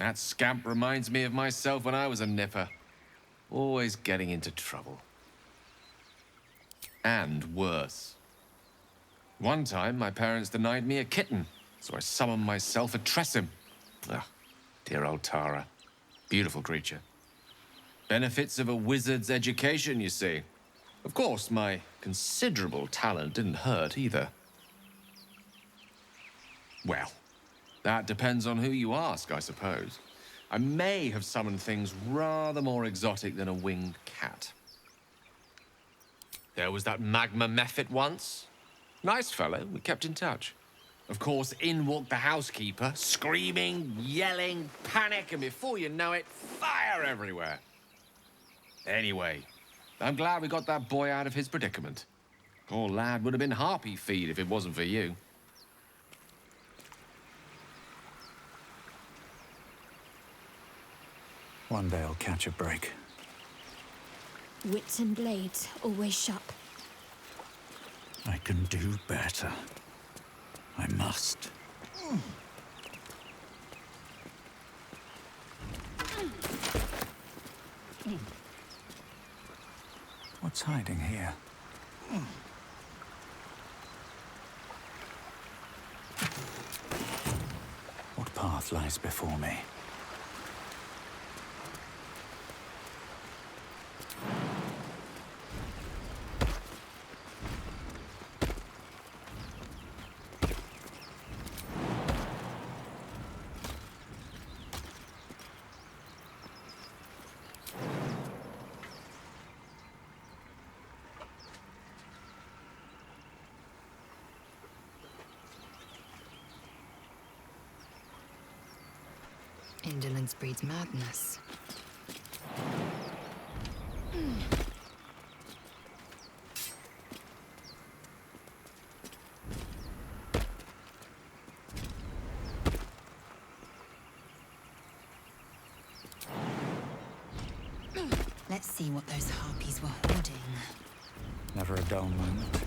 That scamp reminds me of myself when I was a nipper. Always getting into trouble. And worse. One time, my parents denied me a kitten, so I summoned myself a Tressim. Ah, dear old Tara. Beautiful creature. Benefits of a wizard's education, you see. Of course, my considerable talent didn't hurt either. Well, that depends on who you ask, I suppose. I may have summoned things rather more exotic than a winged cat. There was that magma mephit once. Nice fellow, we kept in touch. Of course, in walked the housekeeper, screaming, yelling, panic, and before you know it, fire everywhere. Anyway, I'm glad we got that boy out of his predicament. Poor lad would have been harpy feed if it wasn't for you. One day I'll catch a break. Wits and blades always sharp. I can do better. I must. What's hiding here? What path lies before me? Indolence breeds madness. Let's see what those harpies were hoarding. Never a dull moment.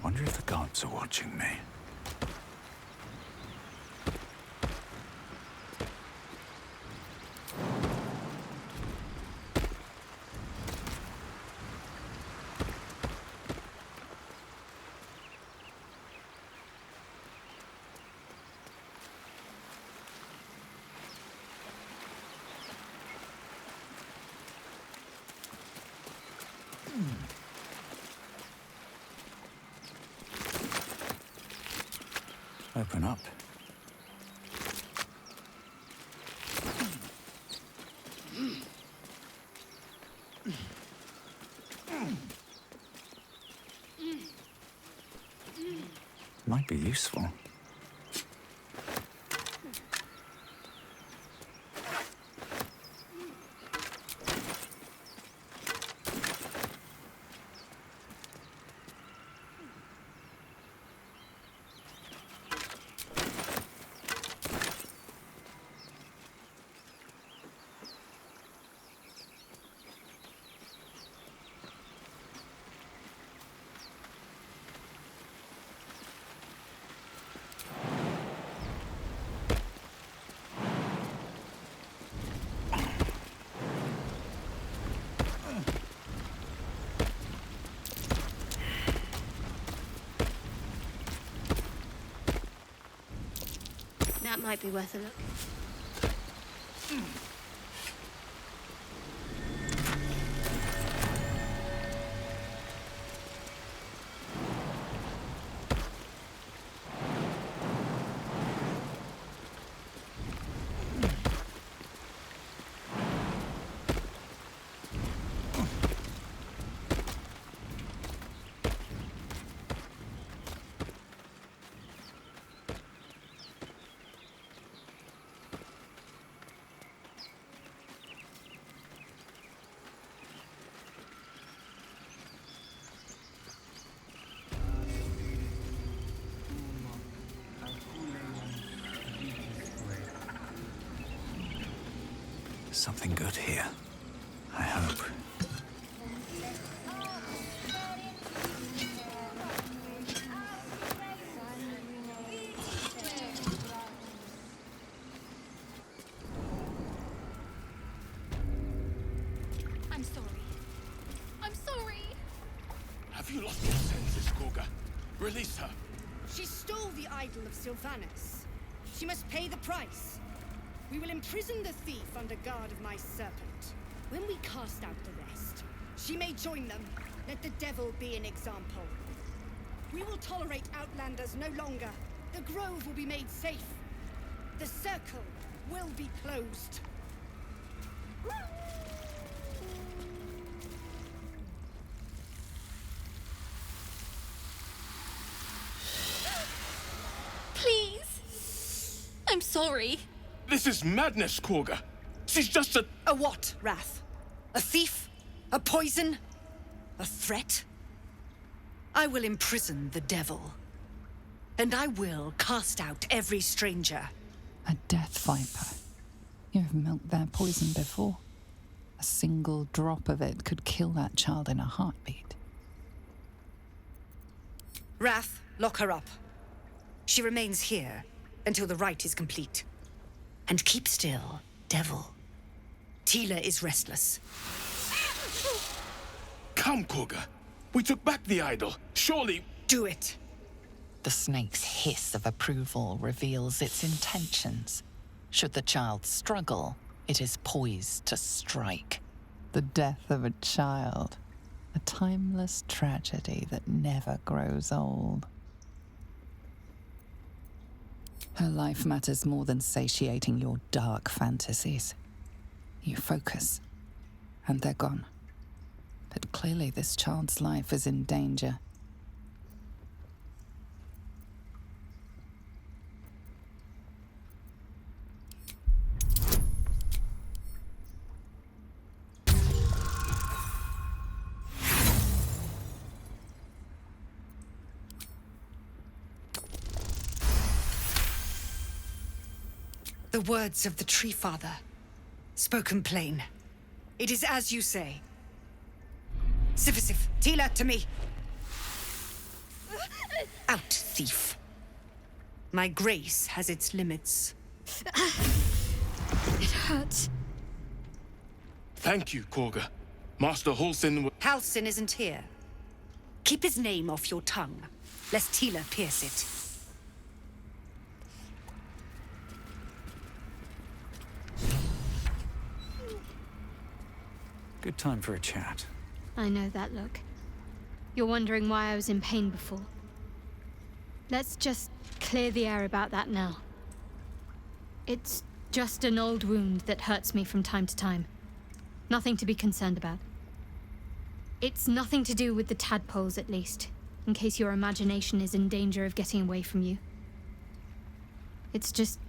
Wonder if the gods are watching me. Open up. Might be useful. That might be worth a look. Something good here. I hope. I'm sorry. I'm sorry. Have you lost your senses, Korga? Release her. She stole the idol of Sylvanas. She must pay the price. We will imprison the thief under guard of my serpent. When we cast out the rest, she may join them. Let the devil be an example. We will tolerate outlanders no longer. The grove will be made safe. The circle will be closed. Please. I'm sorry. This is madness, Korga. She's just a... A what, Wrath? A thief? A poison? A threat? I will imprison the devil. And I will cast out every stranger. A death viper. You have milked their poison before. A single drop of it could kill that child in a heartbeat. Wrath, lock her up. She remains here until the rite is complete. And keep still, devil. Tila is restless. Come, Korga. We took back the idol. Surely... Do it. The snake's hiss of approval reveals its intentions. Should the child struggle, it is poised to strike. The death of a child. A timeless tragedy that never grows old. Her life matters more than satiating your dark fantasies. You focus, and they're gone. But clearly this child's life is in danger. The words of the Tree Father, spoken plain. It is as you say. Sifisif, Tila, to me. Out, thief. My grace has its limits. It hurts. Thank you, Korga. Master Halsin... Halsin isn't here. Keep his name off your tongue, lest Tila pierce it. Good time for a chat. I know that look. You're wondering why I was in pain before. Let's just clear the air about that now. It's just an old wound that hurts me from time to time. Nothing to be concerned about. It's nothing to do with the tadpoles, at least, in case your imagination is in danger of getting away from you. It's just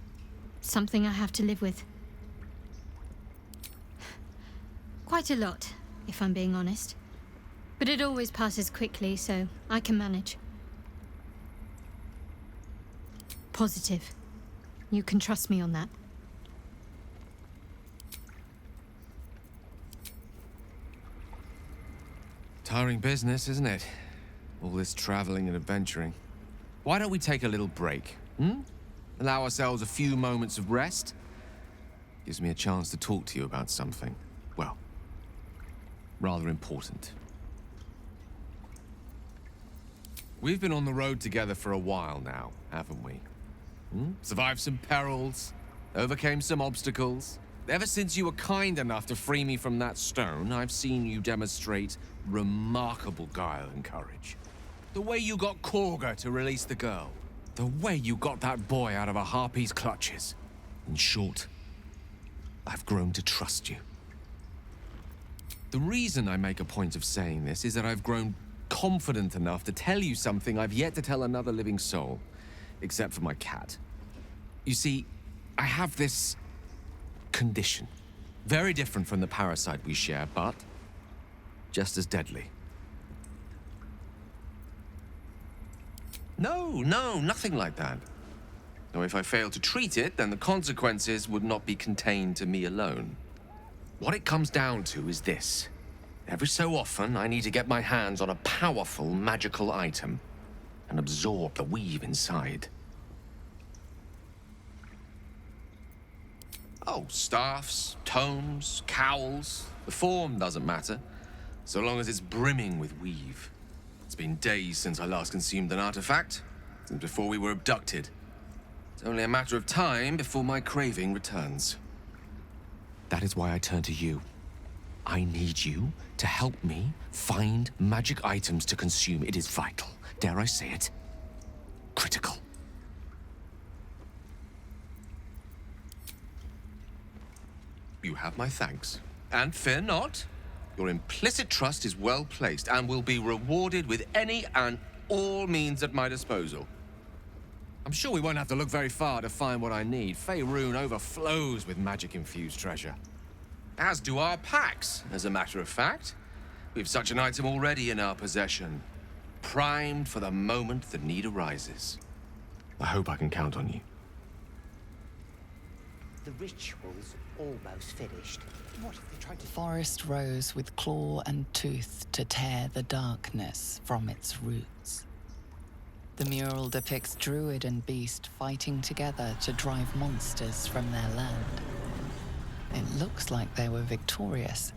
something I have to live with. Quite a lot, if I'm being honest. But it always passes quickly, so I can manage. Positive. You can trust me on that. Tiring business, isn't it? All this traveling and adventuring. Why don't we take a little break, Allow ourselves a few moments of rest? Gives me a chance to talk to you about something, well, rather important. We've been on the road together for a while now, haven't we? Survived some perils, overcame some obstacles. Ever since you were kind enough to free me from that stone, I've seen you demonstrate remarkable guile and courage. The way you got Korga to release the girl. The way you got that boy out of a harpy's clutches. In short, I've grown to trust you. The reason I make a point of saying this is that I've grown confident enough to tell you something I've yet to tell another living soul, except for my cat. You see, I have this condition. Very different from the parasite we share, but just as deadly. No, nothing like that. Now, if I fail to treat it, then the consequences would not be contained to me alone. What it comes down to is this. Every so often, I need to get my hands on a powerful magical item and absorb the weave inside. Oh, staffs, tomes, cowls. The form doesn't matter, so long as it's brimming with weave. It's been days since I last consumed an artifact, since before we were abducted. It's only a matter of time before my craving returns. That is why I turn to you. I need you to help me find magic items to consume. It is vital. Dare I say it? Critical. You have my thanks. And fear not. Your implicit trust is well placed and will be rewarded with any and all means at my disposal. I'm sure we won't have to look very far to find what I need. Faerun overflows with magic-infused treasure. As do our packs, as a matter of fact. We've such an item already in our possession. Primed for the moment the need arises. I hope I can count on you. The ritual's almost finished. What if they tried to... Forest rose with claw and tooth to tear the darkness from its roots. The mural depicts druid and beast fighting together to drive monsters from their land. It looks like they were victorious,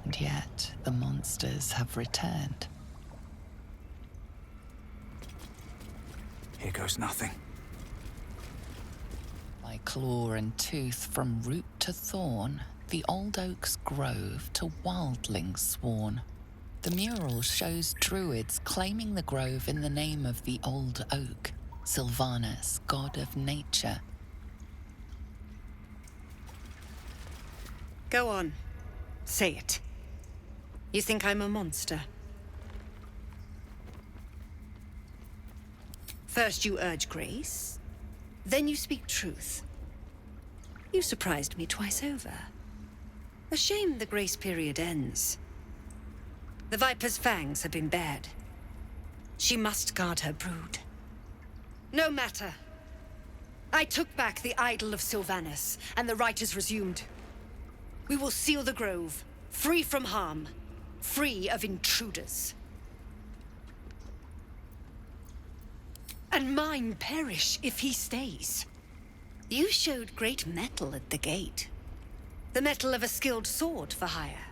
and yet the monsters have returned. Here goes nothing. By claw and tooth from root to thorn, the old oak's grove to wildlings sworn. The mural shows druids claiming the grove in the name of the old oak, Sylvanus, god of nature. Go on. Say it. You think I'm a monster? First you urge grace, then you speak truth. You surprised me twice over. A shame the grace period ends. The Viper's fangs have been bared. She must guard her brood. No matter. I took back the idol of Sylvanus, and the rite is resumed. We will seal the grove, free from harm, free of intruders. And mine perish if he stays. You showed great mettle at the gate. The mettle of a skilled sword for hire.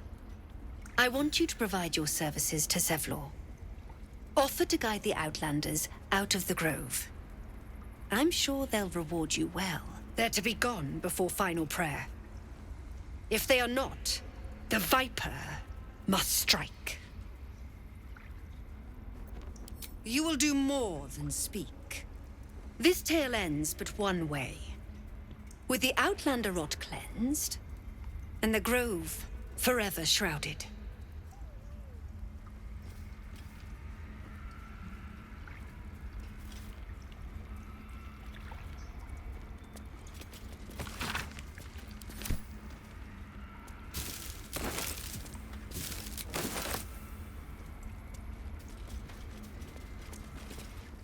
I want you to provide your services to Zevlor. Offer to guide the Outlanders out of the grove. I'm sure they'll reward you well. They're to be gone before final prayer. If they are not, the Viper must strike. You will do more than speak. This tale ends but one way. With the Outlander rot cleansed, and the grove forever shrouded.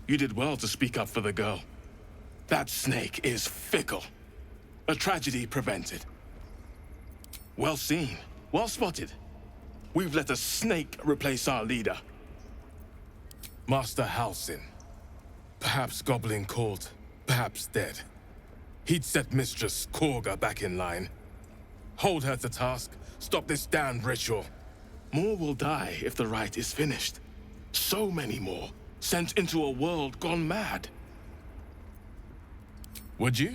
You did well to speak up for the girl. That snake is fickle. A tragedy prevented. Well seen. Well spotted. We've let a snake replace our leader. Master Halsin. Perhaps gobbling cold, perhaps dead. He'd set Mistress Korga back in line. Hold her to task, stop this damned ritual. More will die if the rite is finished. So many more. Sent into a world gone mad. Would you?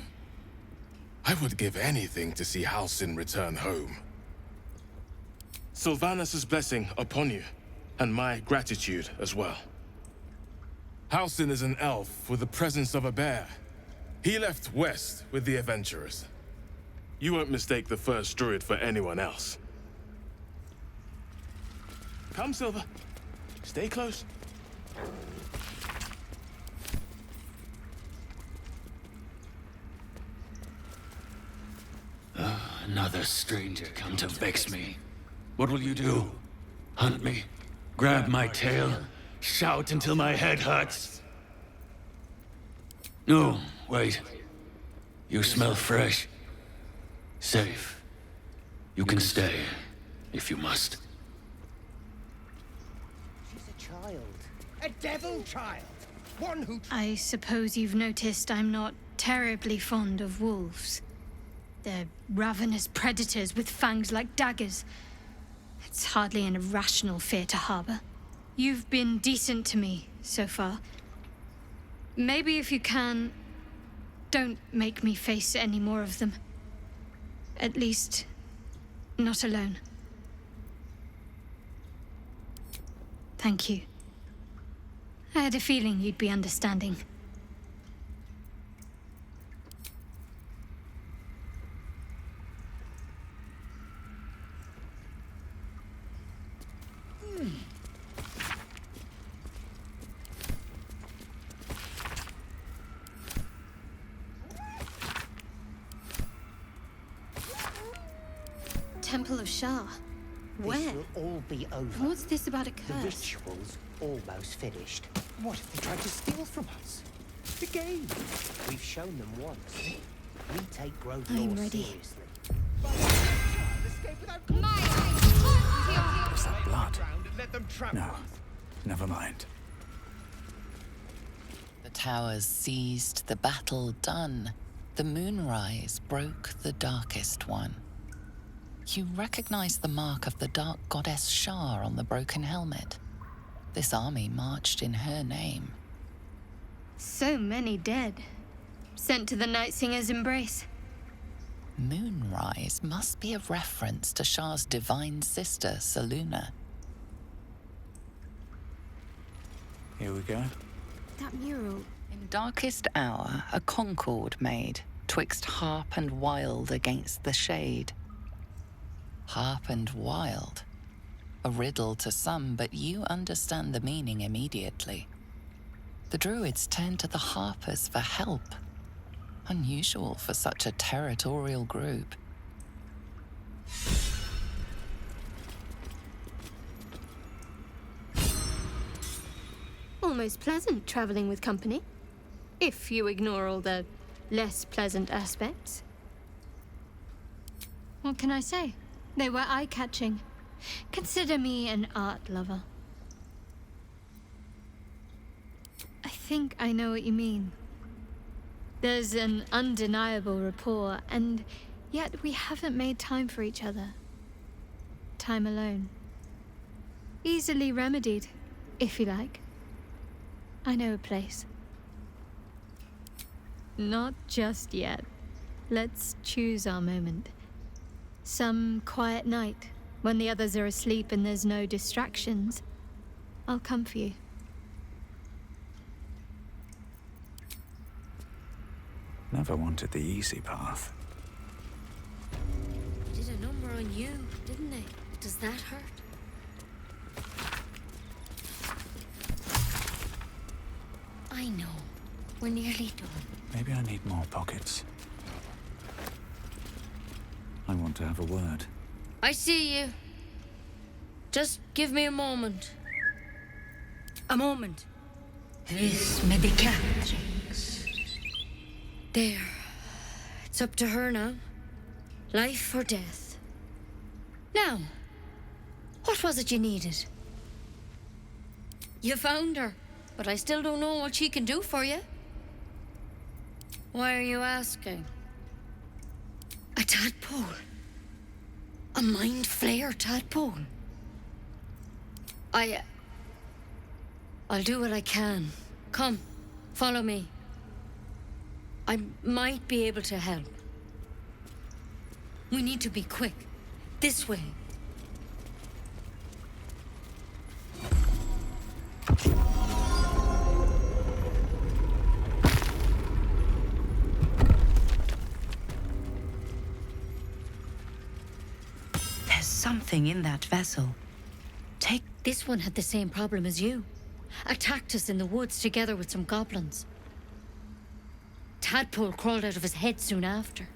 I would give anything to see Halsin return home. Sylvanus' blessing upon you, and my gratitude as well. Halsin is an elf with the presence of a bear. He left west with the adventurers. You won't mistake the first druid for anyone else. Come, Silver. Stay close. Another stranger come to vex me. What will you do? Hunt me? Grab my tail? Shout until my head hurts? No, wait. You smell fresh. Safe. You can stay, if you must. She's a child. A devil child. One who... I suppose you've noticed I'm not terribly fond of wolves. They're ravenous predators with fangs like daggers. It's hardly an irrational fear to harbor. You've been decent to me so far. Maybe if you can, don't make me face any more of them. At least, not alone. Thank you. I had a feeling you'd be understanding. Temple of Shah. Where? This will all be over. What's this about a The curse? ritual's almost finished. What if they tried to steal from us? The game. We've shown them once. We take growth I'm law ready. seriously. Is that blood? No. Never mind. The towers seized, the battle done. The moonrise broke the darkest one. You recognize the mark of the dark goddess Shah on the broken helmet. This army marched in her name. So many dead. Sent to the Night Singer's embrace. Moonrise must be a reference to Shah's divine sister, Selûne. Here we go. That mural. In darkest hour, a concord made, twixt harp and wild against the shade. Harp and wild. A riddle to some, but you understand the meaning immediately. The druids turned to the harpers for help. Unusual for such a territorial group. Almost pleasant traveling with company. If you ignore all the less pleasant aspects. What can I say? They were eye-catching. Consider me an art lover. I think I know what you mean. There's an undeniable rapport, and yet we haven't made time for each other. Time alone. Easily remedied, if you like. I know a place. Not just yet. Let's choose our moment. Some quiet night, when the others are asleep and there's no distractions, I'll come for you. Never wanted the easy path. They did a number on you, didn't they? Does that hurt? I know. We're nearly done. Maybe I need more pockets. I want to have a word. I see you. Just give me a moment. A moment. This Mega Pack. There. It's up to her now. Life or death. Now, what was it you needed? You found her, but I still don't know what she can do for you. Why are you asking? A tadpole. A mind flayer tadpole. I'll do what I can. Come, follow me. I might be able to help. We need to be quick. This way. There's something in that vessel. This one had the same problem as you. Attacked us in the woods together with some goblins. Tadpole crawled out of his head soon after.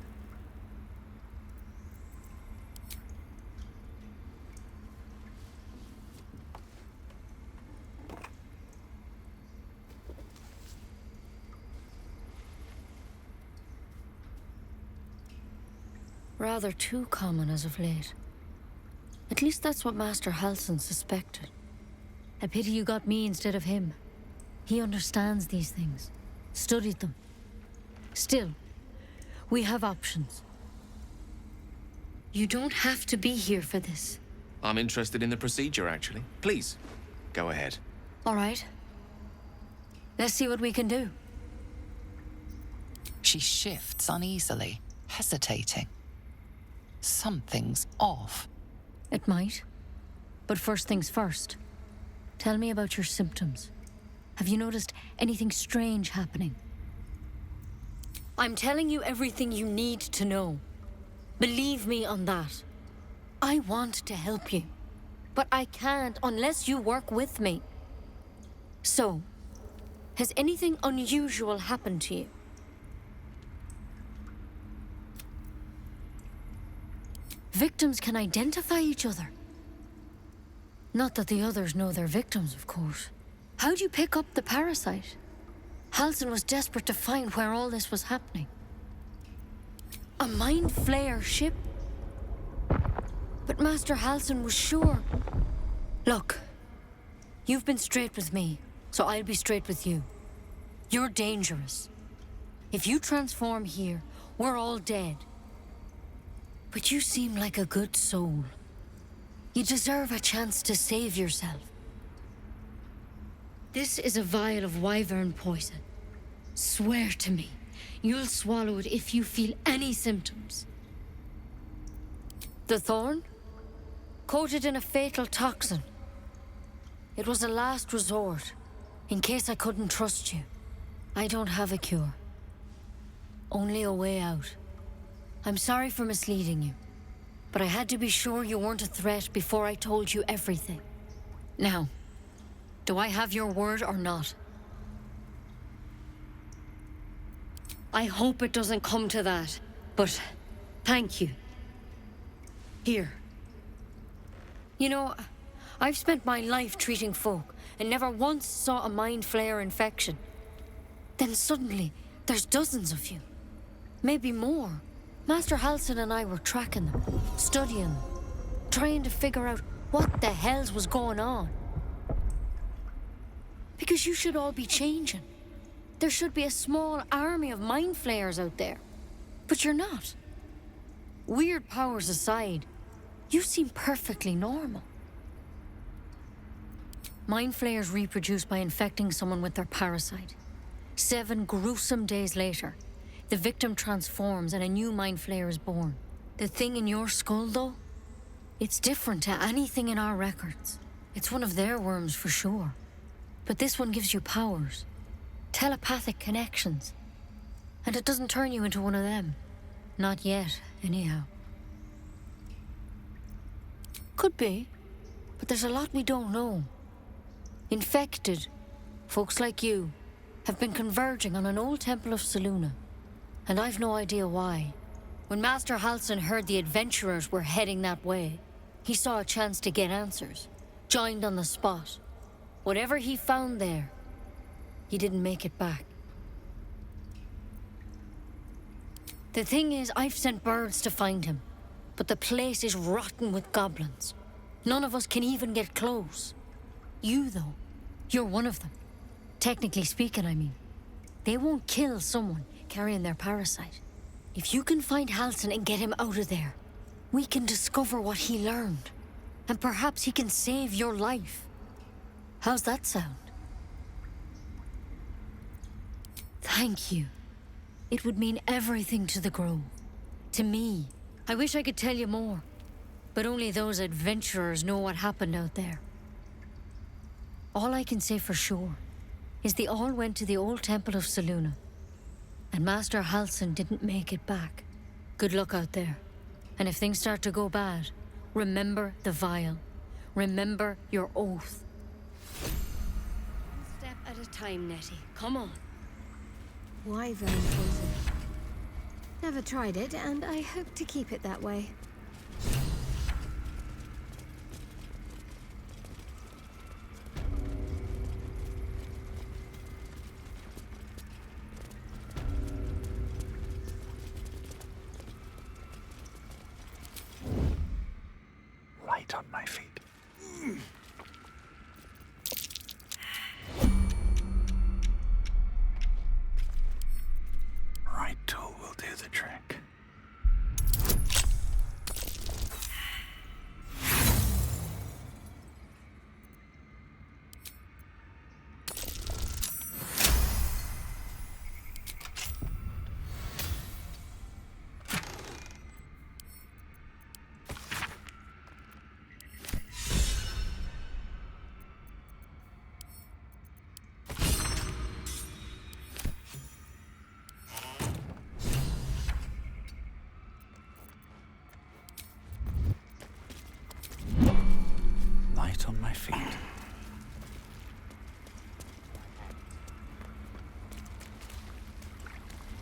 rather too common as of late. At least that's what Master Halsin suspected. A pity you got me instead of him. He understands these things, studied them. Still, we have options. You don't have to be here for this. I'm interested in the procedure, actually. Please, go ahead. All right. Let's see what we can do. She shifts uneasily, hesitating. Something's off. It might. But first things first. Tell me about your symptoms. Have you noticed anything strange happening? I'm telling you everything you need to know. Believe me on that. I want to help you, but I can't unless you work with me. So, has anything unusual happened to you? Victims can identify each other. Not that the others know they're victims, of course. How'd you pick up the parasite? Halsin was desperate to find where all this was happening. A Mind Flayer ship? But Master Halsin was sure. Look, you've been straight with me, so I'll be straight with you. You're dangerous. If you transform here, we're all dead. But you seem like a good soul. You deserve a chance to save yourself. This is a vial of wyvern poison. Swear to me, you'll swallow it if you feel any symptoms. The thorn? Coated in a fatal toxin. It was a last resort, in case I couldn't trust you. I don't have a cure. Only a way out. I'm sorry for misleading you, but I had to be sure you weren't a threat before I told you everything. Now, do I have your word or not? I hope it doesn't come to that, but thank you. Here. You know, I've spent my life treating folk and never once saw a Mind Flayer infection. Then suddenly, there's dozens of you. Maybe more. Master Halsin and I were tracking them, studying them, trying to figure out what the hells was going on. Because you should all be changing. There should be a small army of Mind Flayers out there. But you're not. Weird powers aside, you seem perfectly normal. Mind Flayers reproduce by infecting someone with their parasite. 7 gruesome days later, the victim transforms and a new Mind Flayer is born. The thing in your skull, though, it's different to anything in our records. It's one of their worms for sure. But this one gives you powers. Telepathic connections. And it doesn't turn you into one of them. Not yet, anyhow. Could be, but there's a lot we don't know. Infected, folks like you, have been converging on an old temple of Selûne, and I've no idea why. When Master Halsin heard the adventurers were heading that way, he saw a chance to get answers, joined on the spot. Whatever he found there, he didn't make it back. The thing is, I've sent birds to find him, but the place is rotten with goblins. None of us can even get close. You, though, you're one of them. Technically speaking, I mean. They won't kill someone carrying their parasite. If you can find Halsin and get him out of there, we can discover what he learned. And perhaps he can save your life. How's that sound? Thank you. It would mean everything to the Grove. To me. I wish I could tell you more. But only those adventurers know what happened out there. All I can say for sure is they all went to the old temple of Selûne. And Master Halsin didn't make it back. Good luck out there. And if things start to go bad, remember the vial. Remember your oath. One step at a time, Nettie. Come on. Wyvern poison. Never tried it, and I hope to keep it that way. Light on my feet. Right tool will do the trick. Light on my feet.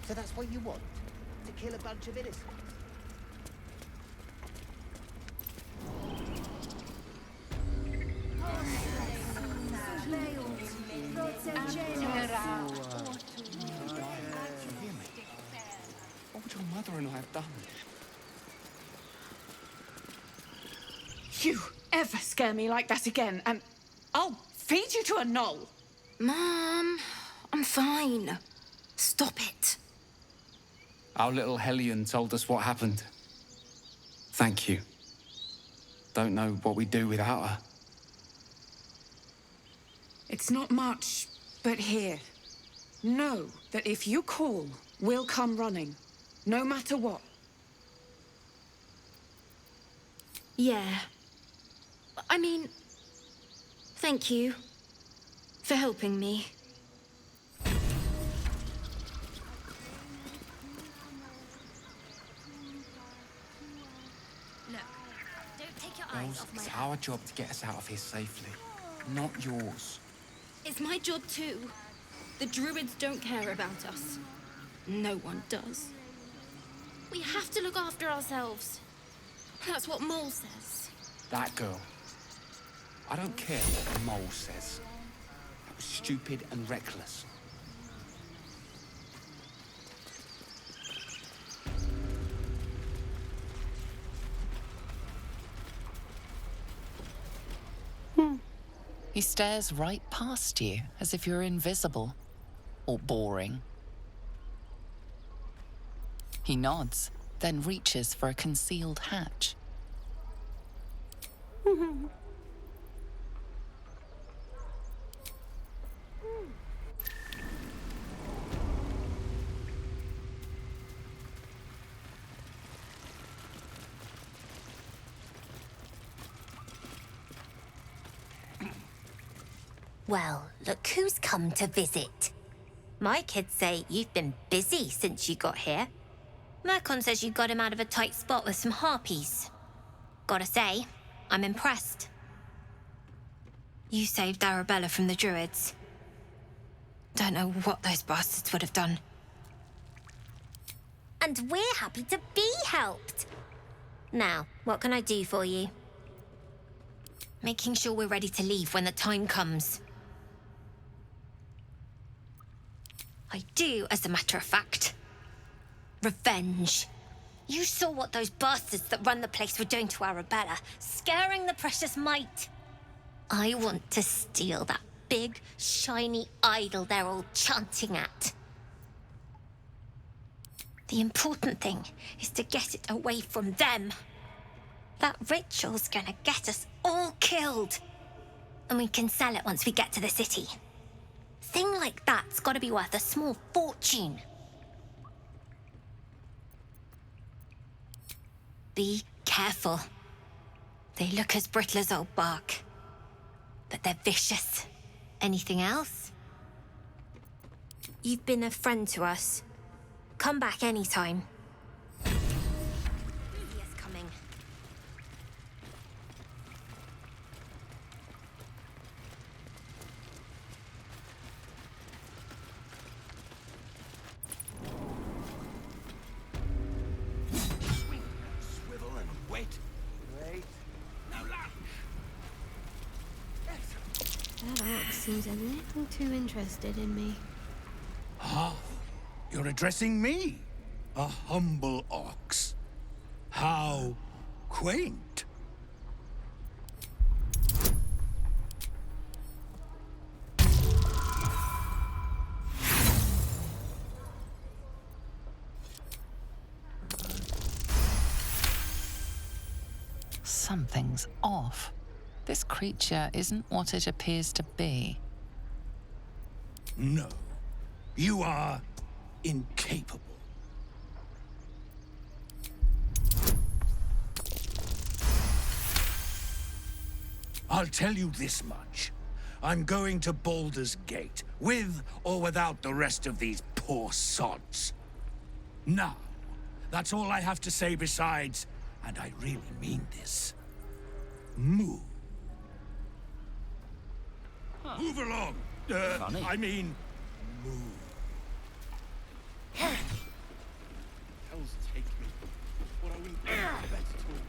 So that's what you want? To kill a bunch of innocents? What would your mother and I have done? You ever scare me like that again, and I'll feed you to a gnoll. Mom, I'm fine. Stop it. Our little Hellion told us what happened. Thank you. Don't know what we'd do without her. It's not much, but here. Know that if you call, we'll come running. No matter what. Yeah. I mean, thank you for helping me. Look, don't take your eyes off my It's our job to get us out of here safely, not yours. It's my job too. The druids don't care about us. No one does. We have to look after ourselves. That's what Mole says. That girl. I don't care what the mole says. That was stupid and reckless. He stares right past you, as if you're invisible. Or boring. He nods, then reaches for a concealed hatch. Well, look who's come to visit. My kids say you've been busy since you got here. Mercon says you got him out of a tight spot with some harpies. Gotta say, I'm impressed. You saved Arabella from the druids. Don't know what those bastards would have done. And we're happy to be helped. Now, what can I do for you? Making sure we're ready to leave when the time comes. I do, as a matter of fact. Revenge. You saw what those bastards that run the place were doing to Arabella, scaring the precious mite. I want to steal that big, shiny idol they're all chanting at. The important thing is to get it away from them. That ritual's gonna get us all killed. And we can sell it once we get to the city. Thing like that's gotta be worth a small fortune. Be careful. They look as brittle as old bark. But they're vicious. Anything else? You've been a friend to us. Come back anytime. Lydia's coming. Swivel and wait. Wait. Now lunge. That orc seems a little too interested in me. Ah, you're addressing me, a humble ox. How quaint. Something's off. This creature isn't what it appears to be. No. You are incapable. I'll tell you this much. I'm going to Baldur's Gate, with or without the rest of these poor sods. Now, that's all I have to say besides, and I really mean this, move. Move along! I mean, move. Hells take me. What I wouldn't call the best tools.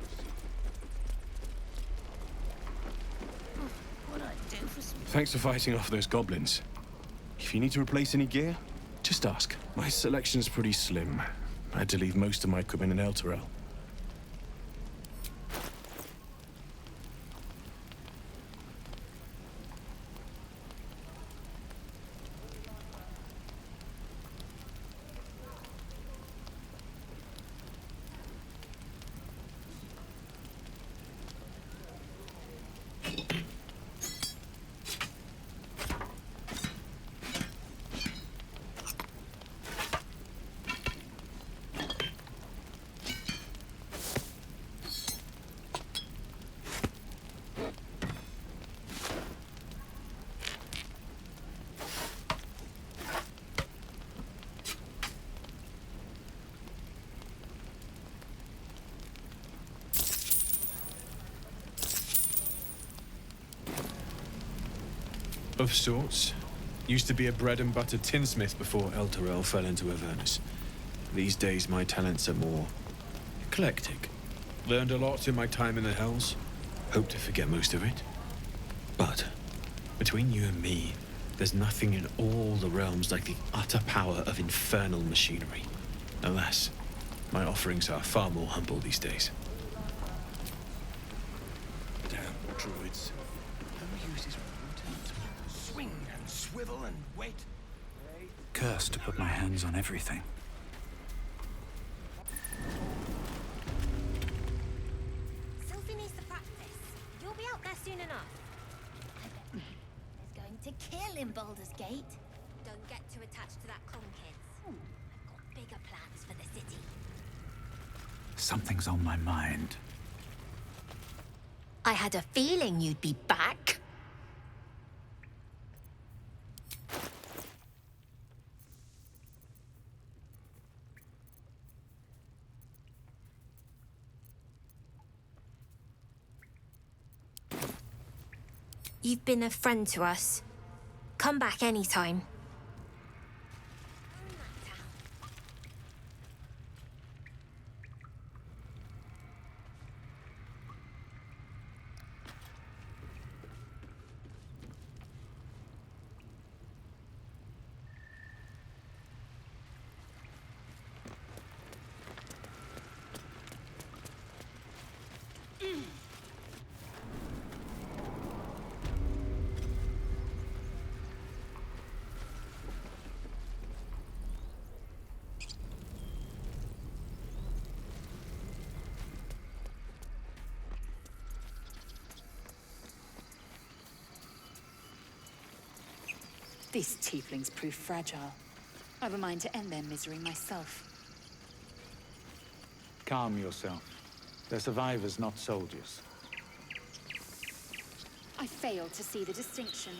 Thanks for fighting off those goblins. If you need to replace any gear, just ask. My selection's pretty slim. I had to leave most of my equipment in REL. Of sorts. Used to be a bread and butter tinsmith before REL fell into Avernus. These days my talents are more eclectic. Learned a lot in my time in the Hells. Hope to forget most of it. But between you and me, there's nothing in all the realms like the utter power of infernal machinery. Alas, my offerings are far more humble these days. Damn druids. Who uses swing and swivel and wait? Cursed to put my hands on everything. Sylvie needs to practice. You'll be out there soon enough. I bet there's going to kill in Baldur's Gate. Don't get too attached to that con, kids. I've got bigger plans for the city. Something's on my mind. I had a feeling you'd be back. You've been a friend to us. Come back anytime. These tieflings prove fragile. I've a mind to end their misery myself. Calm yourself. They're survivors, not soldiers. I fail to see the distinction.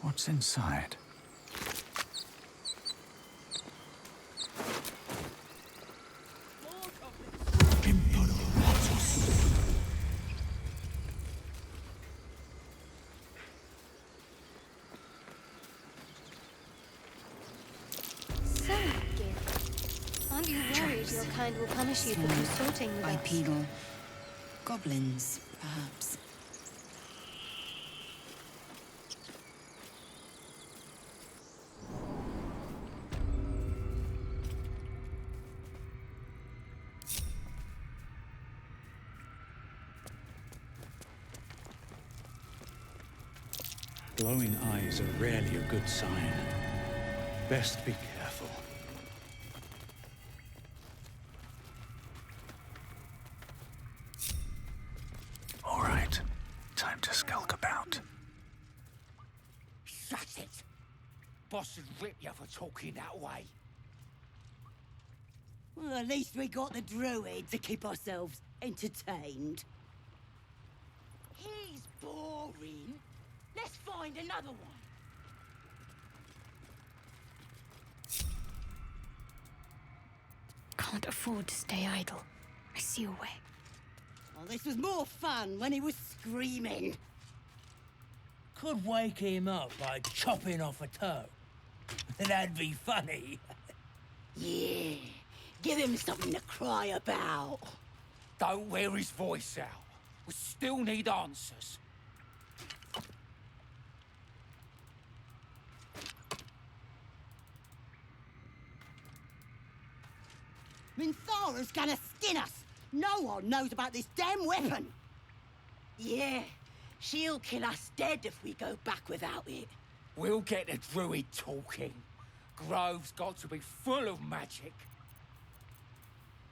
What's inside? Aren't you worried your kind will punish you for consorting with us? Bipedal. Goblins, perhaps. Glowing eyes are rarely a good sign. Best be careful. All right, time to skulk about. Shut it! Boss would rip you for talking that way. Well, at least we got the druid to keep ourselves entertained. He's boring. Let's find another one. Can't afford to stay idle. I see a way. Well, this was more fun when he was screaming. Could wake him up by chopping off a toe. That'd be funny. Yeah, give him something to cry about. Don't wear his voice out. We still need answers. Minthara's gonna skin us. No one knows about this damn weapon. Yeah, she'll kill us dead if we go back without it. We'll get the druid talking. Grove's got to be full of magic.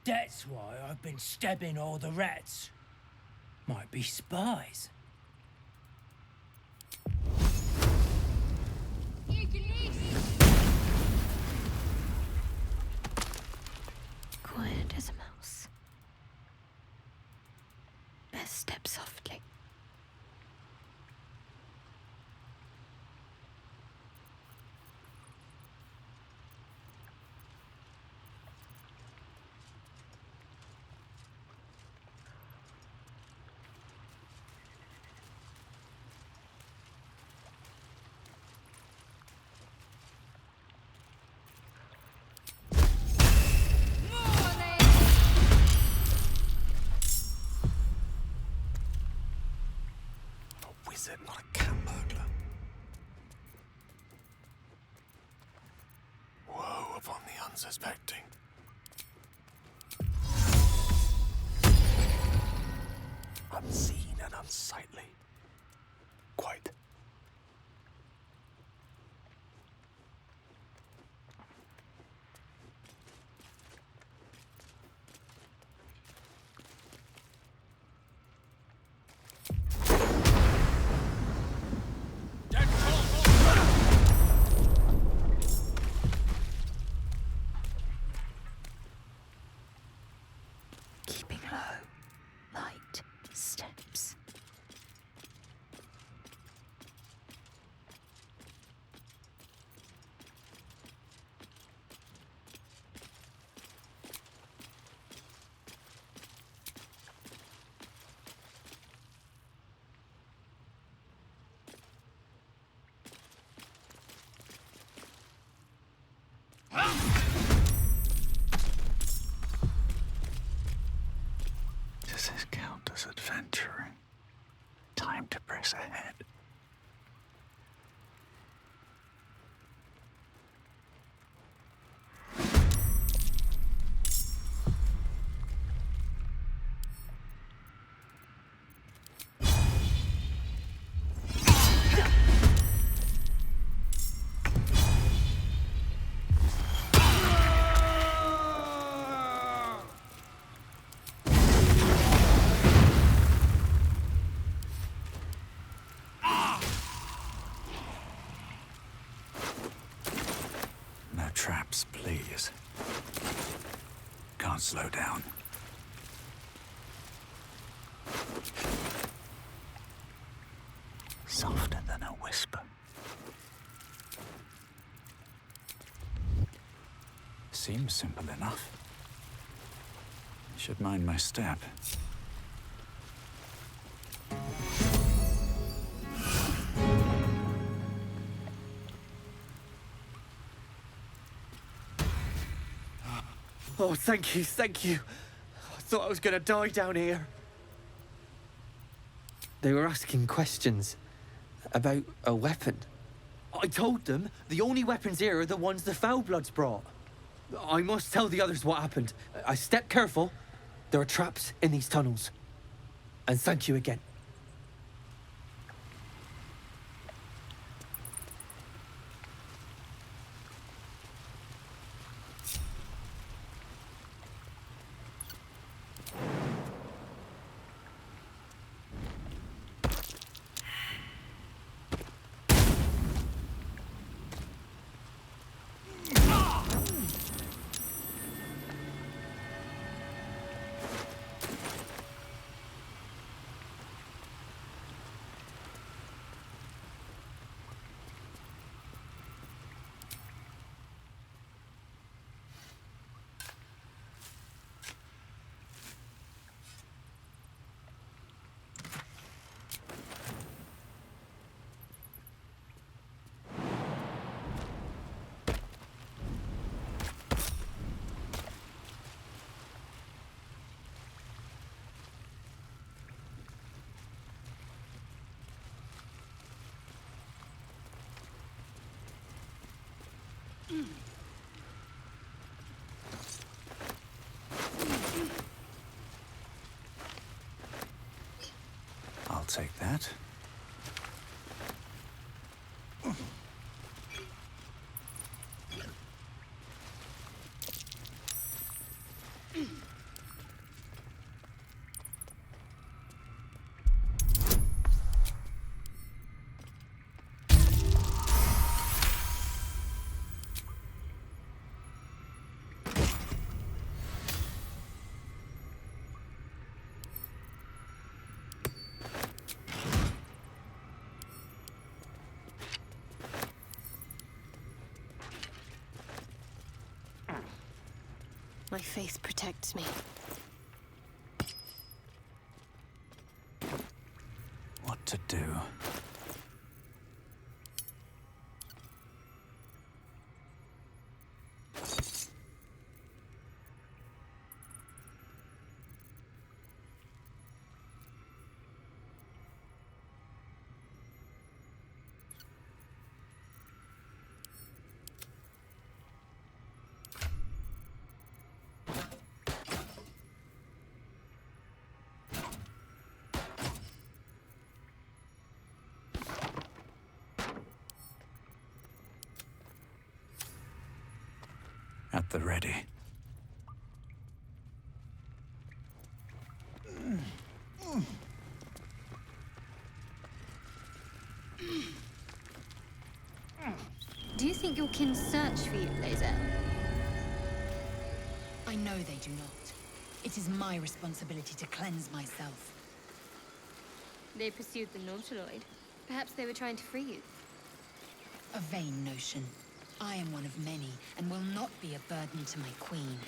That's why I've been stabbing all the rats. Might be spies. Quiet as a mouse. Best step softly. Wizard, not a cat burglar. Woe upon the unsuspecting. Unseen and unsightly. Quite. Keeping low. Light steps. Does this count as adventuring? Time to press ahead. No traps, please. Can't slow down. Softer than a whisper. Seems simple enough. Should mind my step. Oh, thank you, thank you. I thought I was gonna die down here. They were asking questions about a weapon. I told them the only weapons here are the ones the Foulbloods brought. I must tell the others what happened. I step careful. There are traps in these tunnels. And thank you again. I'll take that. My face protects me. What to do? At the ready. Do you think your kin search for you, Lae'zel? I know they do not. It is my responsibility to cleanse myself. They pursued the Nautiloid. Perhaps they were trying to free you. A vain notion. I am one of many, and will not be a burden to my queen.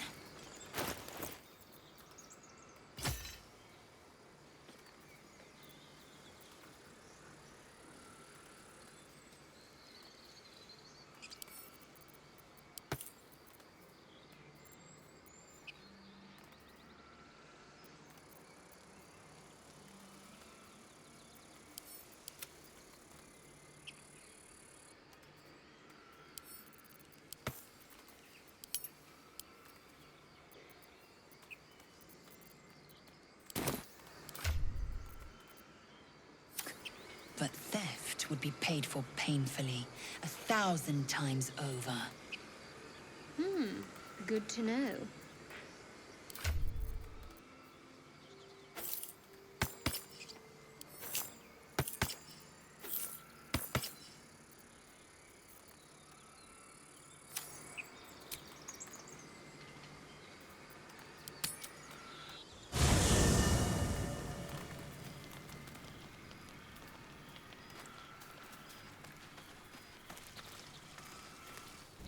But theft would be paid for painfully, 1,000 times over. Good to know.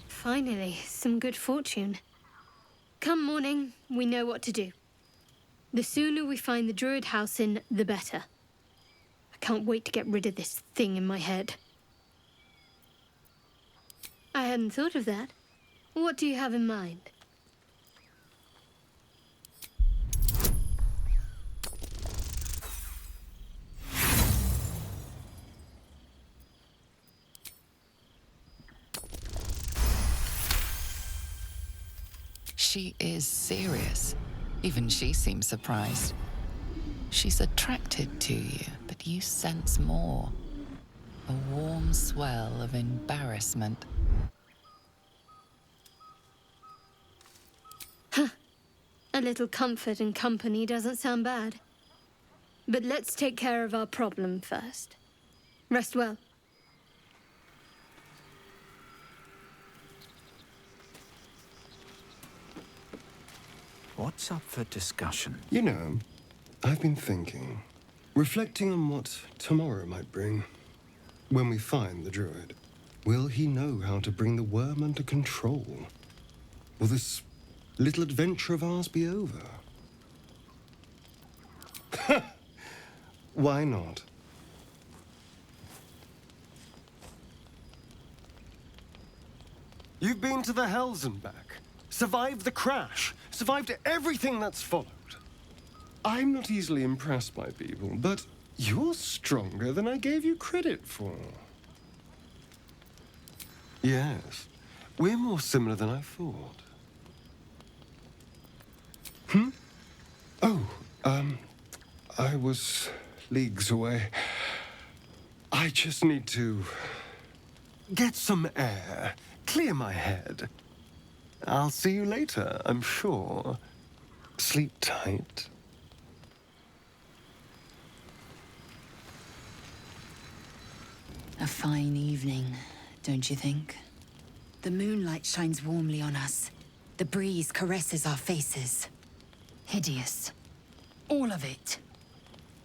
Finally, some good fortune. Come morning, we know what to do. The sooner we find the Druid house in, the better. I can't wait to get rid of this thing in my head. I hadn't thought of that. What do you have in mind? She is serious. Even she seems surprised. She's attracted to you, but you sense more. A warm swell of embarrassment. Huh. A little comfort and company doesn't sound bad. But let's take care of our problem first. Rest well. What's up for discussion? You know, I've been thinking, reflecting on what tomorrow might bring. When we find the druid, will he know how to bring the worm under control? Will this little adventure of ours be over? Why not? You've been to the Hells and back, survived the crash, survived everything that's followed. I'm not easily impressed by people, but you're stronger than I gave you credit for. Yes, we're more similar than I thought. Oh, I was leagues away. I just need to get some air, clear my head. I'll see you later, I'm sure. Sleep tight. A fine evening, don't you think? The moonlight shines warmly on us. The breeze caresses our faces. Hideous. All of it.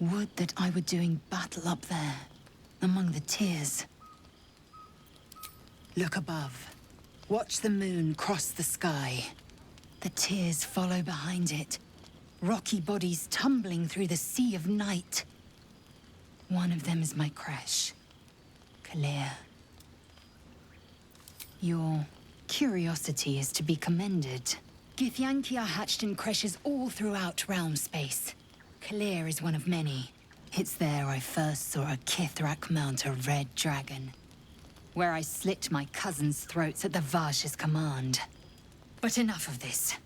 Would that I were doing battle up there, among the tears. Look above. Watch the moon cross the sky. The tears follow behind it. Rocky bodies tumbling through the sea of night. One of them is my crash. Clear. Your curiosity is to be commended. Githyanki are hatched in creches all throughout realm space. Clear is one of many. It's there I first saw a Kithrak mount a red dragon. Where I slit my cousins' throats at the Vash's command. But enough of this.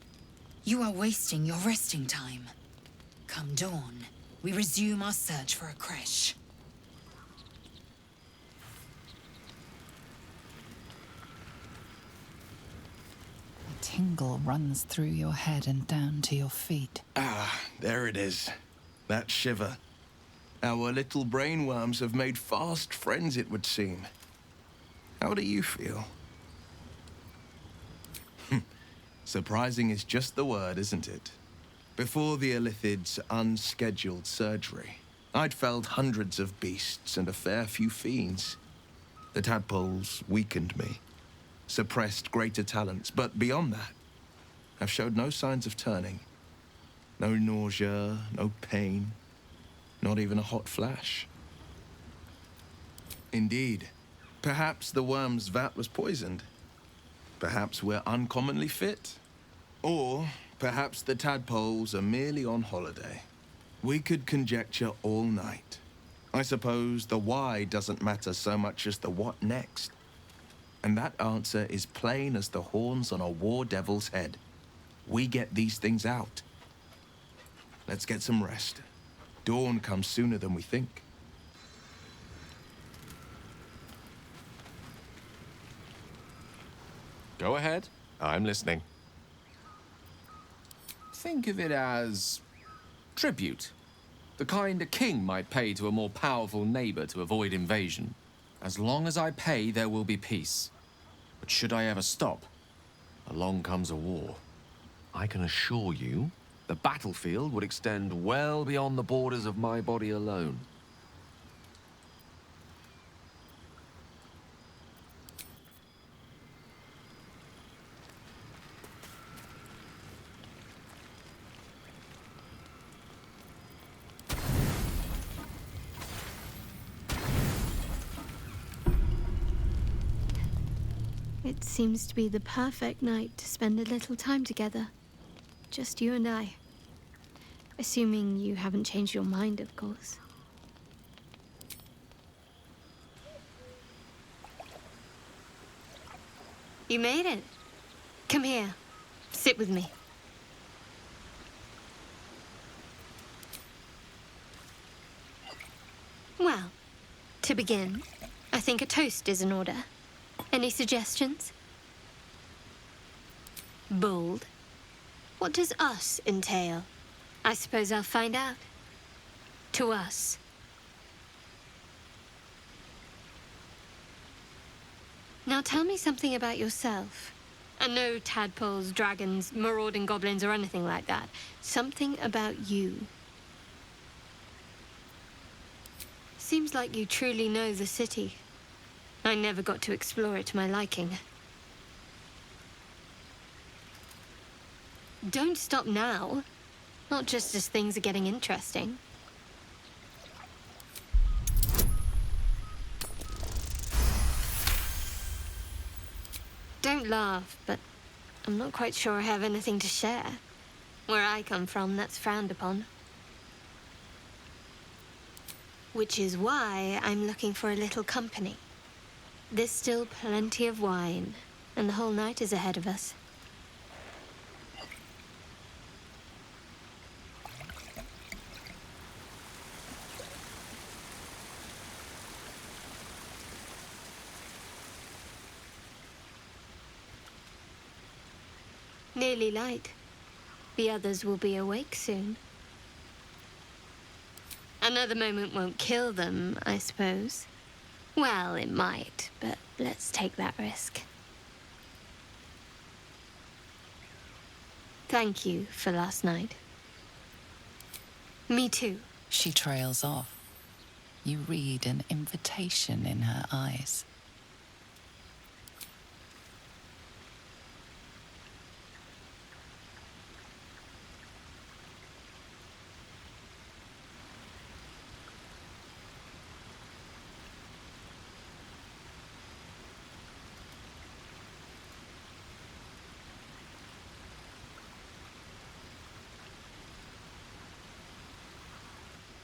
You are wasting your resting time. Come dawn, we resume our search for a creche. A tingle runs through your head and down to your feet. Ah, there it is. That shiver. Our little brainworms have made fast friends, it would seem. How do you feel? Surprising is just the word, isn't it? Before the Illithid's unscheduled surgery, I'd felled hundreds of beasts and a fair few fiends. The tadpoles weakened me, suppressed greater talents, but beyond that, I've showed no signs of turning. No nausea, no pain, not even a hot flash. Indeed, perhaps the worm's vat was poisoned. Perhaps we're uncommonly fit. Or perhaps the tadpoles are merely on holiday. We could conjecture all night. I suppose the why doesn't matter so much as the what next. And that answer is plain as the horns on a war devil's head. We get these things out. Let's get some rest. Dawn comes sooner than we think. Go ahead. I'm listening. Think of it as tribute. The kind a king might pay to a more powerful neighbor to avoid invasion. As long as I pay, there will be peace. But should I ever stop, along comes a war. I can assure you, the battlefield would extend well beyond the borders of my body alone. It seems to be the perfect night to spend a little time together. Just you and I. Assuming you haven't changed your mind, of course. You made it. Come here. Sit with me. Well, to begin, I think a toast is in order. Any suggestions? Bold. What does us entail? I suppose I'll find out. To us. Now tell me something about yourself. And no tadpoles, dragons, marauding goblins, or anything like that. Something about you. Seems like you truly know the city. I never got to explore it to my liking. Don't stop now. Not just as things are getting interesting. Don't laugh, but I'm not quite sure I have anything to share. Where I come from, that's frowned upon. Which is why I'm looking for a little company. There's still plenty of wine, and the whole night is ahead of us. Nearly light. The others will be awake soon. Another moment won't kill them, I suppose. Well, it might, but let's take that risk. Thank you for last night. Me too. She trails off. You read an invitation in her eyes.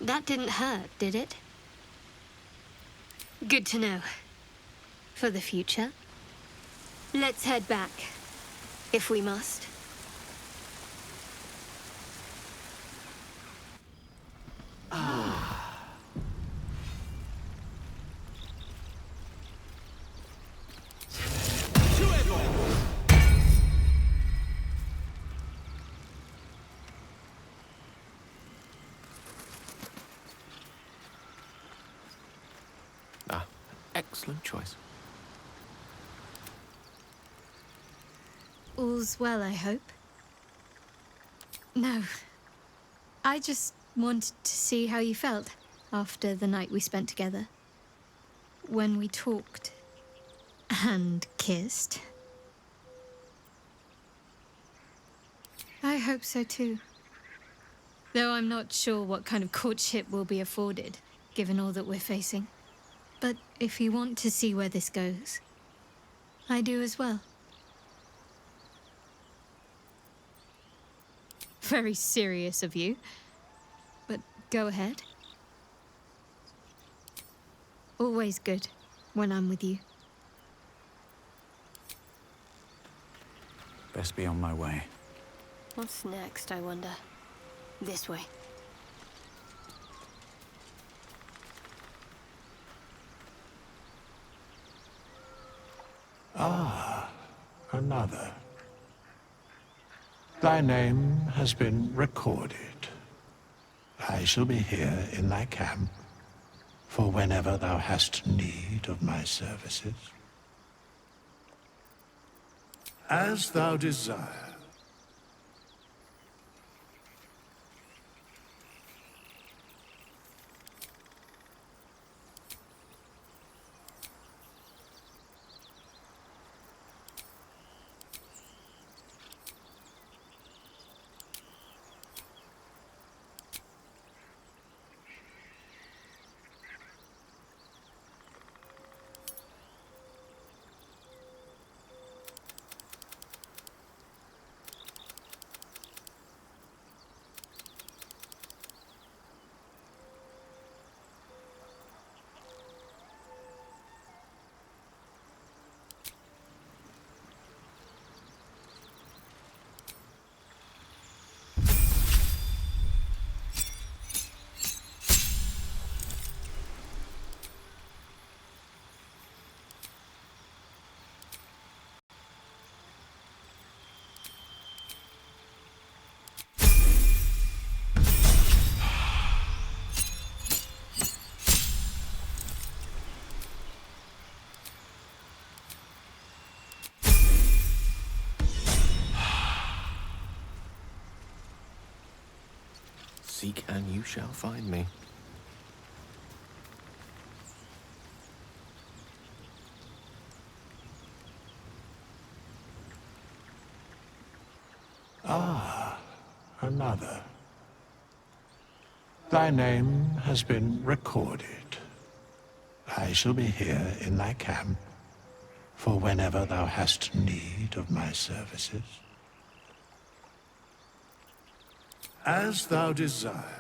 That didn't hurt, did it? Good to know. For the future. Let's head back, if we must. Excellent choice. All's well, I hope. No. I just wanted to see how you felt after the night we spent together. When we talked and kissed. I hope so too. Though I'm not sure what kind of courtship will be afforded, given all that we're facing. But if you want to see where this goes, I do as well. Very serious of you, but go ahead. Always good when I'm with you. Best be on my way. What's next, I wonder? This way. Ah, another. Thy name has been recorded. I shall be here in thy camp for whenever thou hast need of my services. As thou desire. Seek and you shall find me. Ah, another. Thy name has been recorded. I shall be here in thy camp for whenever thou hast need of my services. As thou desire.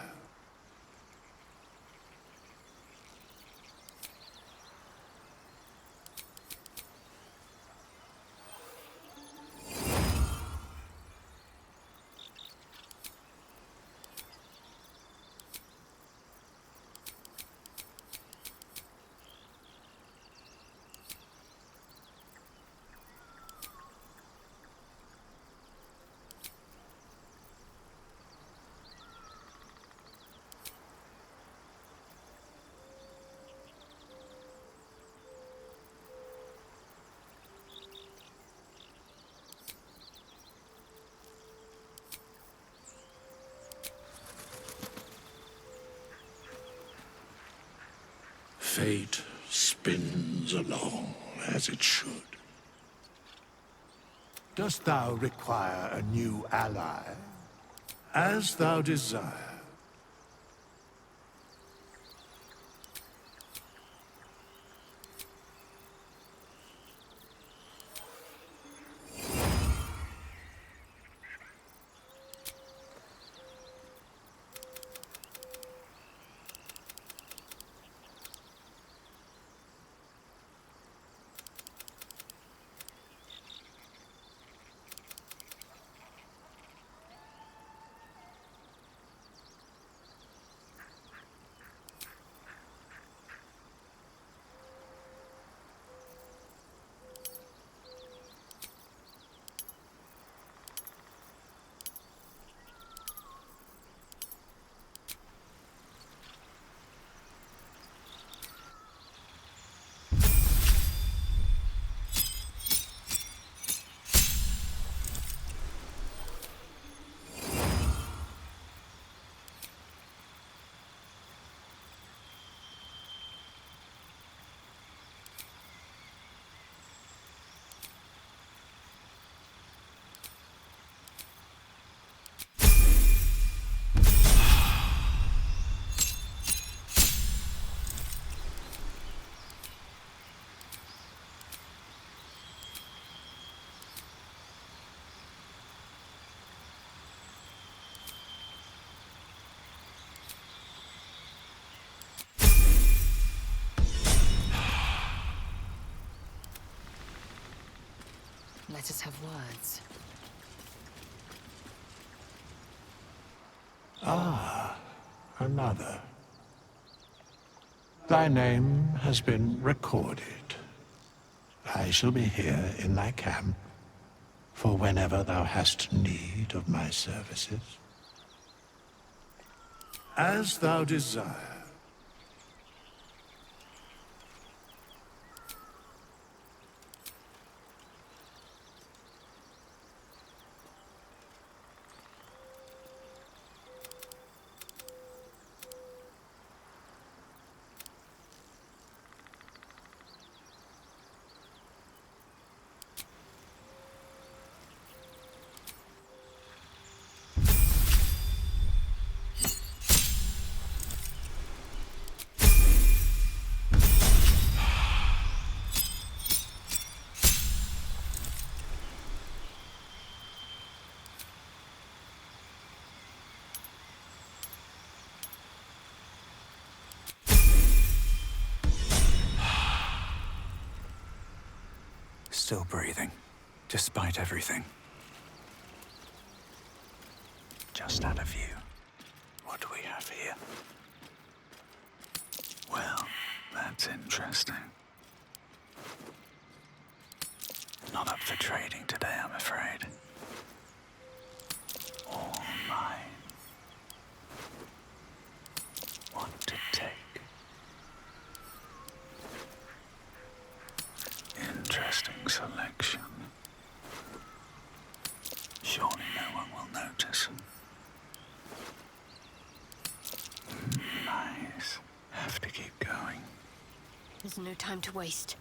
Fate spins along as it should. Dost thou require a new ally? As thou desire. Let us have words. Ah, another. Thy name has been recorded. I shall be here in thy camp for whenever thou hast need of my services. As thou desire. Still breathing, despite everything. Just out of view. What do we have here? Well, that's interesting. Not up for trading today, I'm afraid. All mine. Want to take. Interesting selection. Surely no one will notice. have to keep going. There's no time to waste.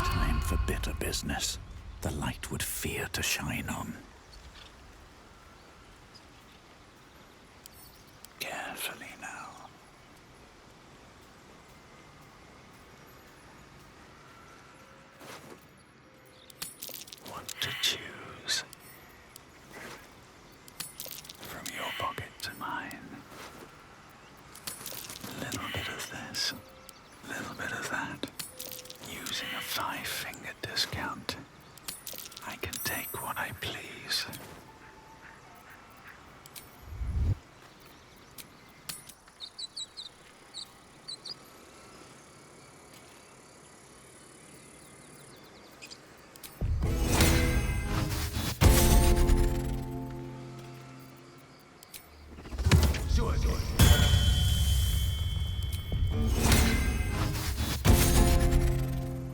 Time for bitter business. The light would fear to shine on. Carefully now. What to choose? From your pocket to mine. A little bit of this, a little bit of that. Using a 5-finger discount, I can take what I please.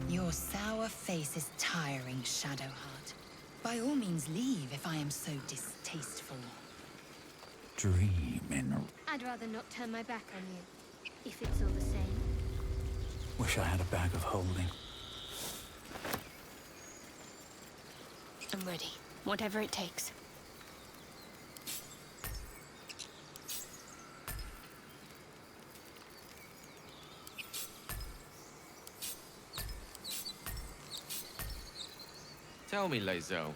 Your sour face is tiring, Shadowheart. By all means leave if I am so distasteful. Dream in. I'd rather not turn my back on you, if it's all the same. Wish I had a bag of holding. I'm ready. Whatever it takes. Tell me, Lae'zel,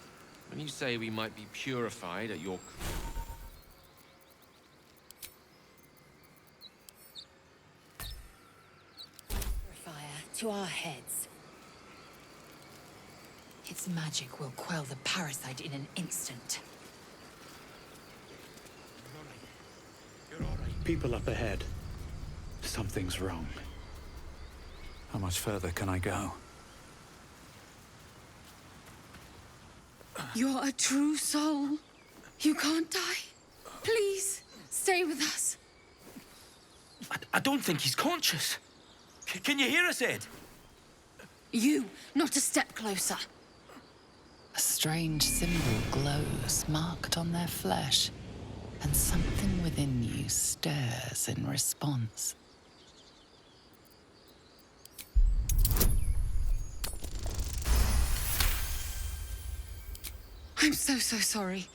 when you say we might be purified at your... Fire to our heads. Its magic will quell the parasite in an instant. People up ahead. Something's wrong. How much further can I go? You're a true soul. You can't die. Please, stay with us. I don't think he's conscious. Can you hear us, Ed? You, not a step closer. A strange symbol glows, marked on their flesh, and something within you stirs in response. I'm so sorry.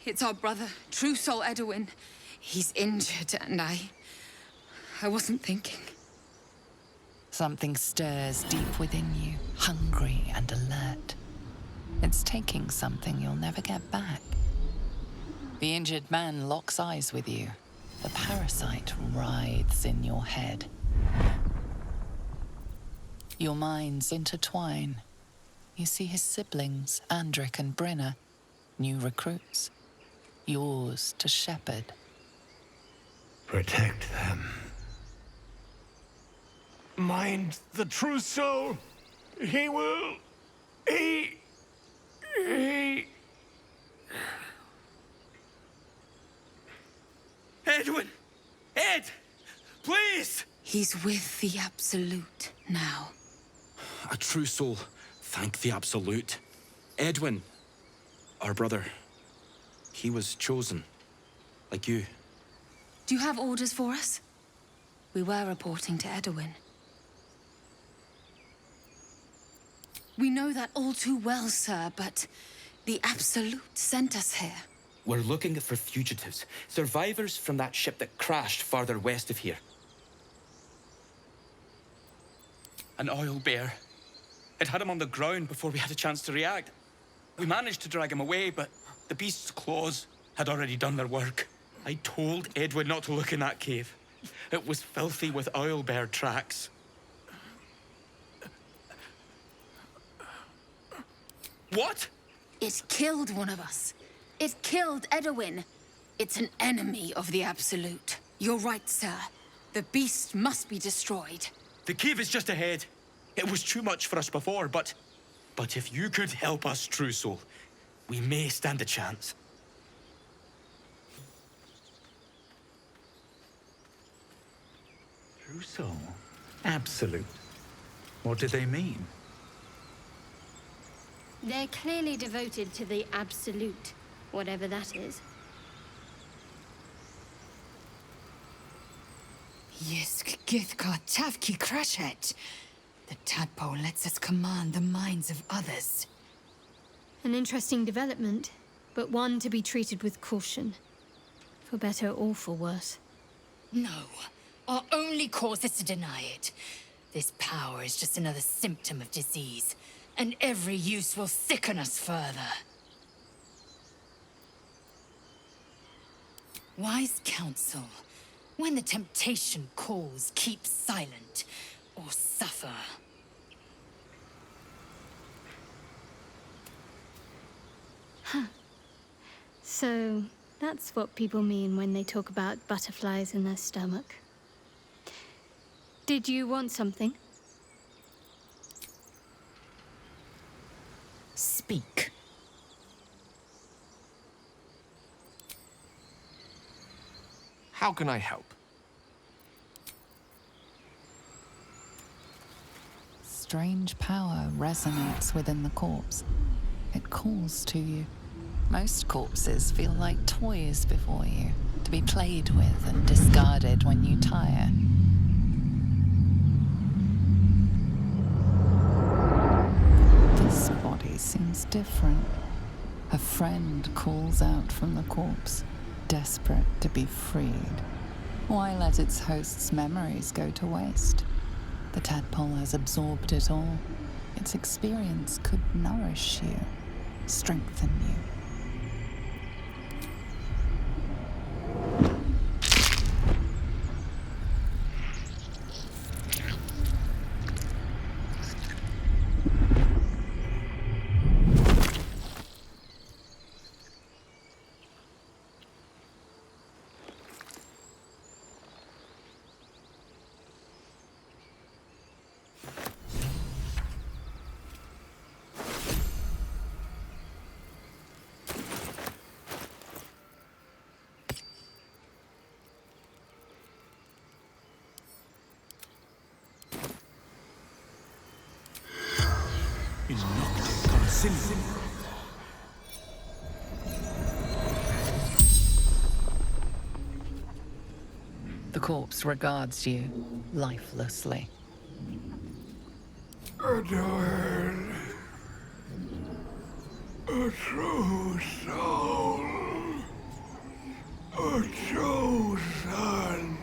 It's our brother, True Soul Edwin. He's injured and I wasn't thinking. Something stirs deep within you, hungry and alert. It's taking something you'll never get back. The injured man locks eyes with you. The parasite writhes in your head. Your minds intertwine. You see his siblings, Andric and Brynna, new recruits. Yours to shepherd. Protect them. Mind the true soul. He will... He... Edwin! Ed! Please! He's with the Absolute now. A true soul. Thank the Absolute. Edwin, our brother, he was chosen. Like you. Do you have orders for us? We were reporting to Edwin. We know that all too well, sir, but the Absolute sent us here. We're looking for fugitives. Survivors from that ship that crashed farther west of here. An oil bear. It had him on the ground before we had a chance to react. We managed to drag him away, but the beast's claws had already done their work. I told Edwin not to look in that cave. It was filthy with oil bear tracks. What? It killed one of us. It killed Edwin. It's an enemy of the Absolute. You're right, sir. The beast must be destroyed. The cave is just ahead. It was too much for us before, but if you could help us, True Soul, we may stand a chance. True soul. Absolute. What did they mean? They're clearly devoted to the absolute, whatever that is. Yisk Githka Tavki Krashet. The tadpole lets us command the minds of others. An interesting development, but one to be treated with caution. For better or for worse. No. Our only cause is to deny it. This power is just another symptom of disease, and every use will sicken us further. Wise counsel. When the temptation calls, keep silent, or suffer. Huh. So, that's what people mean when they talk about butterflies in their stomach. Did you want something? Speak. How can I help? Strange power resonates within the corpse. It calls to you. Most corpses feel like toys before you, to be played with and discarded when you tire. This body seems different. A friend calls out from the corpse, desperate to be freed. Why let its host's memories go to waste? The tadpole has absorbed it all. Its experience could nourish you, strengthen you. The corpse regards you lifelessly. Addon, a true soul, a chosen,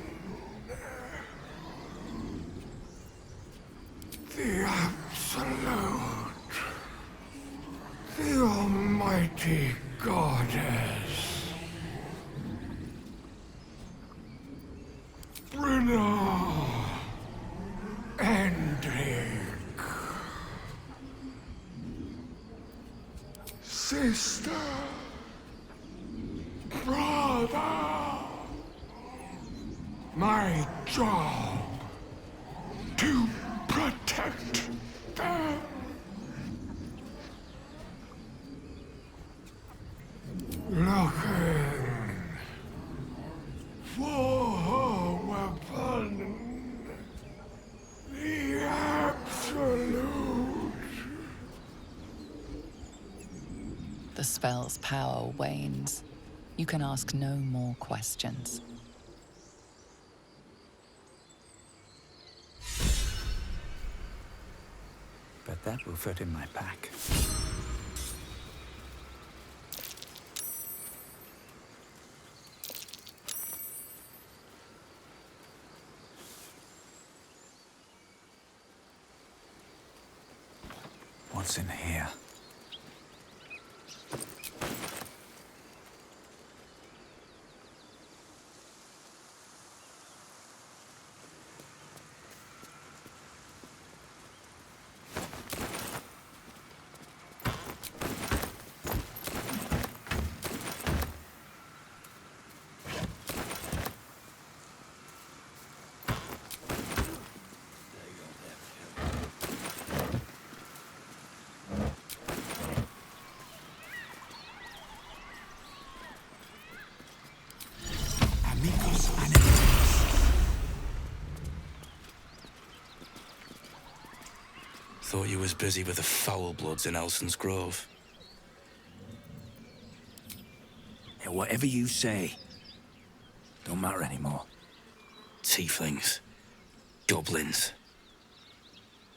the absolute, the almighty goddess. Brynna, Endrick, sister, brother, my job to protect them. Looking for her weapon, the absolute. The spell's power wanes. You can ask no more questions. But that will fit in my pack. What's in here? Thought you was busy with the foul bloods in Elson's Grove. Yeah, whatever you say, don't matter anymore. Tieflings. Goblins.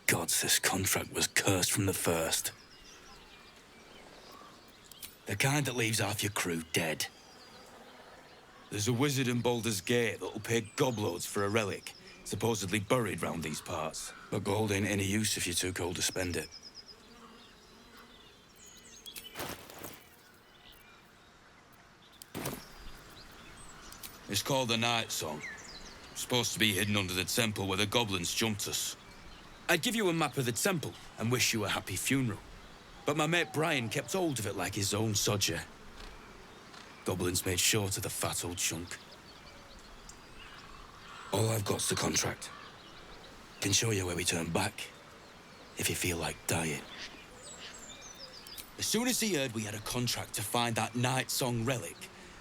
Gods, this contract was cursed from the first. The kind that leaves half your crew dead. There's a wizard in Baldur's Gate that'll pay gobloads for a relic, supposedly buried round these parts. But gold ain't any use if you're too cold to spend it. It's called the Night Song. Supposed to be hidden under the temple where the goblins jumped us. I'd give you a map of the temple and wish you a happy funeral. But my mate Brian kept hold of it like his own sodger. Goblins made short of the fat old chunk. All I've got's the contract. Can show you where we turn back, if you feel like dying. As soon as he heard we had a contract to find that Night Song relic,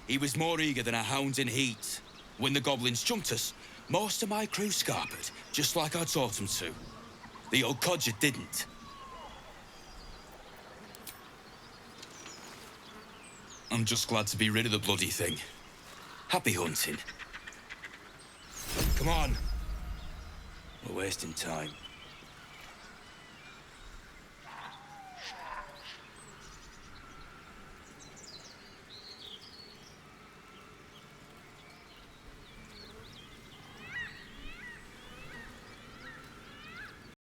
he was more eager than a hound in heat. When the goblins jumped us, most of my crew scarpered, just like I taught them to. The old codger didn't. I'm just glad to be rid of the bloody thing. Happy hunting. Come on. We're wasting time.